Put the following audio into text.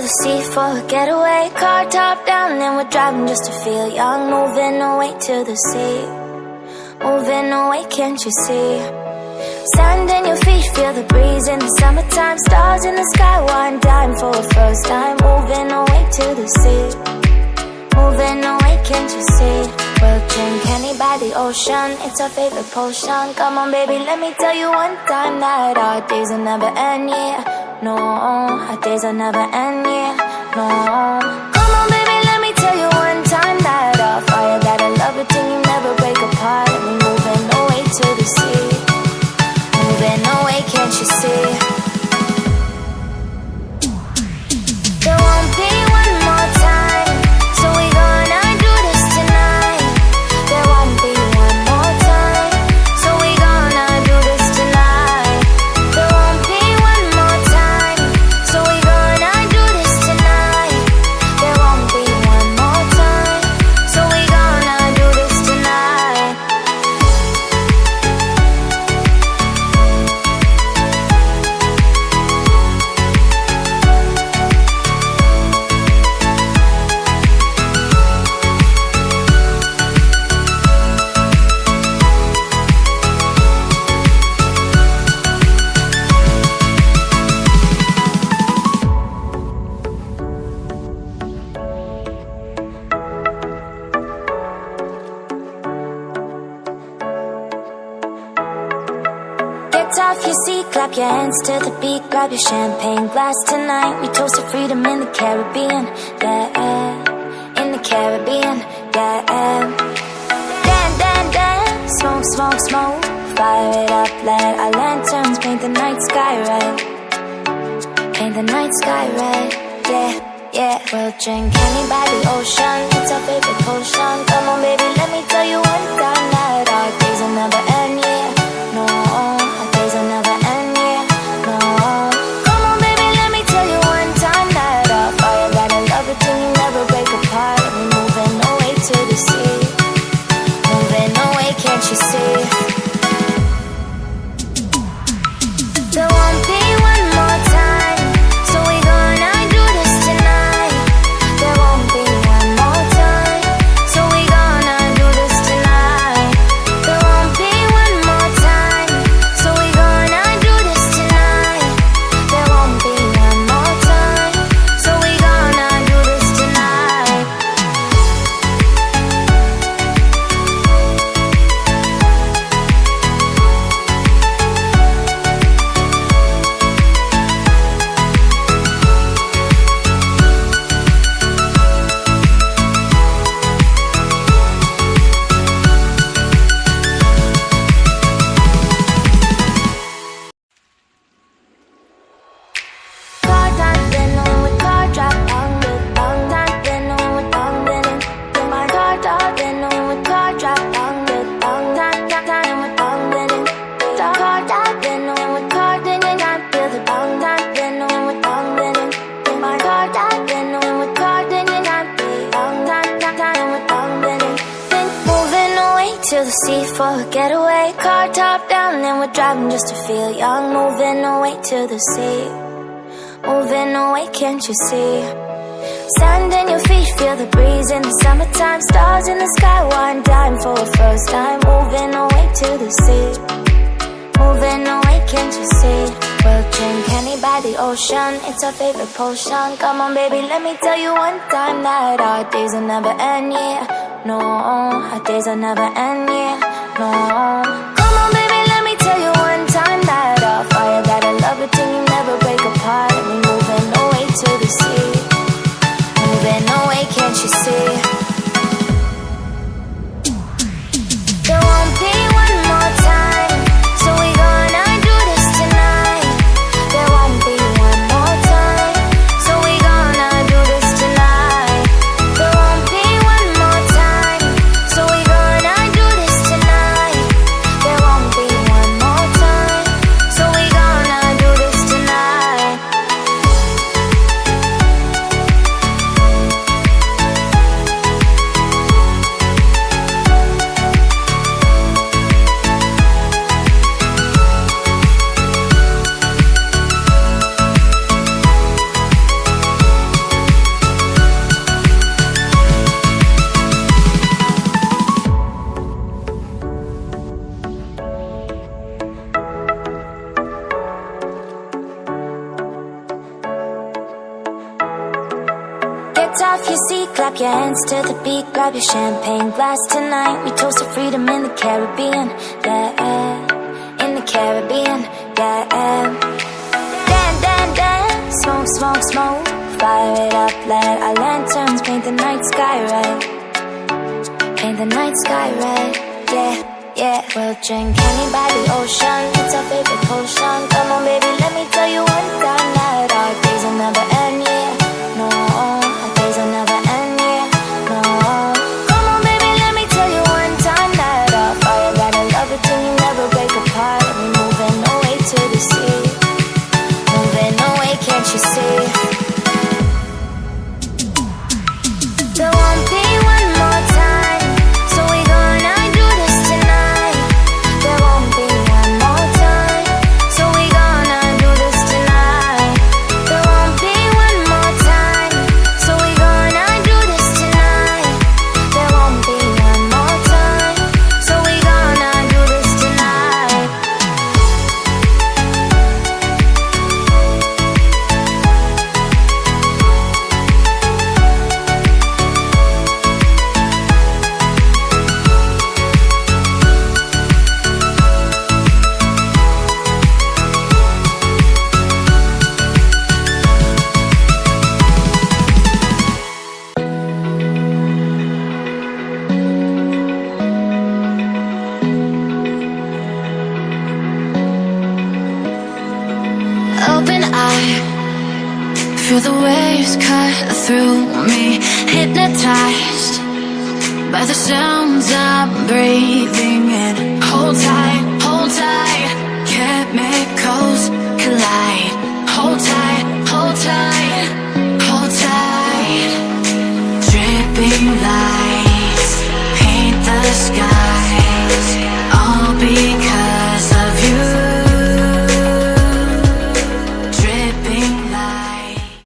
the sea for a getaway. Car top down and we're driving just to feel young. Moving away to the sea, moving away, can't you see? Sand in your feet, feel the breeze in the summertime. Stars in the sky, one dime for a first time. Moving away to the sea, moving away, can't you see? We'll drink honey by the ocean, it's our favorite potion. Come on baby, let me tell you one time that our days will never end, yeah. No, our days will never end, yeah. No. Come on baby, let me tell you one time that our fire got a love it till you never break apart. And we're moving away to the sea, moving away, can't you see? There won't be one more time, so we gonna do this tonight. There won't be one more time, so we gonna do this tonight. There won't be one more time, so we gonna do this tonight. There won't be one more time, so we gonna do this tonight. Get off your seat, clap your hands to the beat. Grab your champagne glass tonight. We toast to freedom in the Caribbean, yeah. In the Caribbean, yeah. Dan, dan, dan, smoke, smoke, smoke. Fire it up, let our lanterns paint the night sky red. Paint the night sky red, yeah, yeah. We'll drink honey by the ocean, it's our favorite potion. Come on baby, let me tell you one time that our days will never end, yeah. No, our days will never end, yeah. No. Come on baby, let me tell you one time that our fire got a love it till you never break apart. And we're moving away to the sea, moving away, can't you see? There won't be one more time, so we gonna do this tonight. There won't be one more time, so we gonna do this tonight. There won't be one more time, so we gonna do this tonight. There won't be one more time, so we gonna do this tonight. Car top, then when we car drop, bang, bang, bang, then when we bang, then my car top, then when we car drop, bang, bang, bang, then we bang, then car top, then when we car, then you not feel the bang, then when we bang, then my car top, then when we car, then you not feel bang, then we bang, then moving away to the sea for a getaway. Car top down, and we're driving just to feel young. Moving away to the sea, moving away, can't you see? Sand in your feet, feel the breeze in the summertime. Stars in the sky, one dime for a first time. Moving away to the sea, moving away, can't you see? We'll drink honey by the ocean, it's our favorite potion. Come on baby, let me tell you one time that our days will never end, yeah. No, our days will never end, yeah. No. Come on baby, let me tell you one time that our fire got a love it till you never break apart. And we're moving away to the sea, moving away, can't you see? There won't be one more time, so we gonna do this tonight. There won't be one more time, so we gonna do this tonight. There won't be one more time, so we gonna do this tonight. There won't be one more time, so we gonna do this tonight. clap your hands to the beat, grab your champagne glass tonight. We toast to freedom in the Caribbean, yeah, in the Caribbean, yeah. Dance, dance, dance, smoke, smoke, smoke. Fire it up, let our lanterns paint the night sky red. Paint the night sky red, yeah, yeah. We'll drink honey by the ocean, it's our favorite potion. Come on baby, let me tell you one time that our days will never end, yeah. No, our days will never end, yeah. No. Come on baby, let me tell you one time that our fire got a love it till you never break apart. And we moving away to the sea, moving away, can't you see? There won't be one more time, so we gonna do this tonight. There won't be one more time, so we gonna do this tonight. There won't be one more time, so we gonna do this tonight. There won't be one more time, so we gonna do this tonight. Open eye, feel the waves cut through me. Hypnotized by the sounds I'm breathing